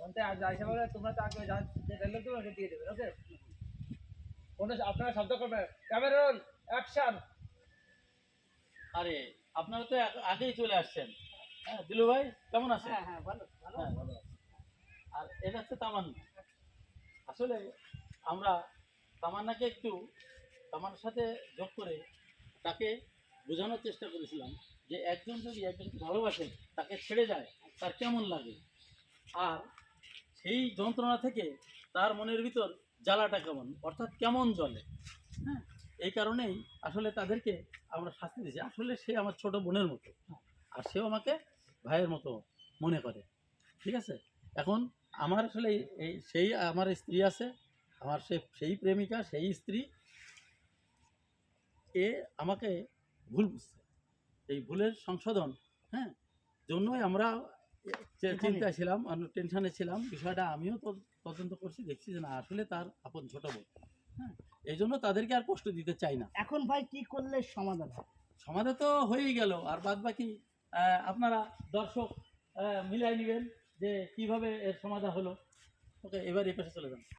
তোমরা তো আগে ডায়লগ দেবে ওটা দিয়ে দেবেন। ওকে, কোনো আপনারা শব্দ করবেন। Camera roll, action. আরে আপনারা তো আগেই চলে আসছেন। হ্যাঁ দিলু ভাই কেমন আছেন? হ্যাঁ হ্যাঁ, ভালো ভালো। হ্যাঁ ভালো আছি। আর এটা হচ্ছে তামান্না। আসলে আমরা তামান্নাকে একটু তামান্নার সাথে যোগ করে তাকে বোঝানোর চেষ্টা করেছিলাম যে একজন যদি একজনকে ভালোবাসে তাকে ছেড়ে যায় তার কেমন লাগে, আর সেই যন্ত্রণা থেকে তার মনের ভিতর জ্বালাটা কেমন, অর্থাৎ কেমন জ্বলে। হ্যাঁ, এই কারণেই আসলে তাদেরকে আমরা শাস্তি দিয়েছি। আসলে সে আমার ছোট বোনের মতো, আর সেও আমাকে ভাইয়ের মতো মনে করে। ঠিক আছে, এখন আমার আসলে এই সেই আমার স্ত্রী আছে, আমার সেই প্রেমিকা, সেই স্ত্রী, এ আমাকে ভুল বুঝছে। এই ভুলের সংশোধন, হ্যাঁ, জন্যই আমরা চিন্তায় ছিলাম, টেনশনে ছিলাম। বিষয়টা আমিও তো তদন্ত করছি, দেখছি যে না আসলে তার আপন ছোট বোন। হ্যাঁ, এই জন্য তাদেরকে আর কষ্ট দিতে চাই না। এখন ভাই কি করলে সমাধান হয়? সমাধান তো হয়েই গেল, আর বাদ বাকি আপনারা দর্শক মিলাই নেবেন যে কিভাবে এর সমাধান হলো। ওকে, এবার এই পাশে চলে যান।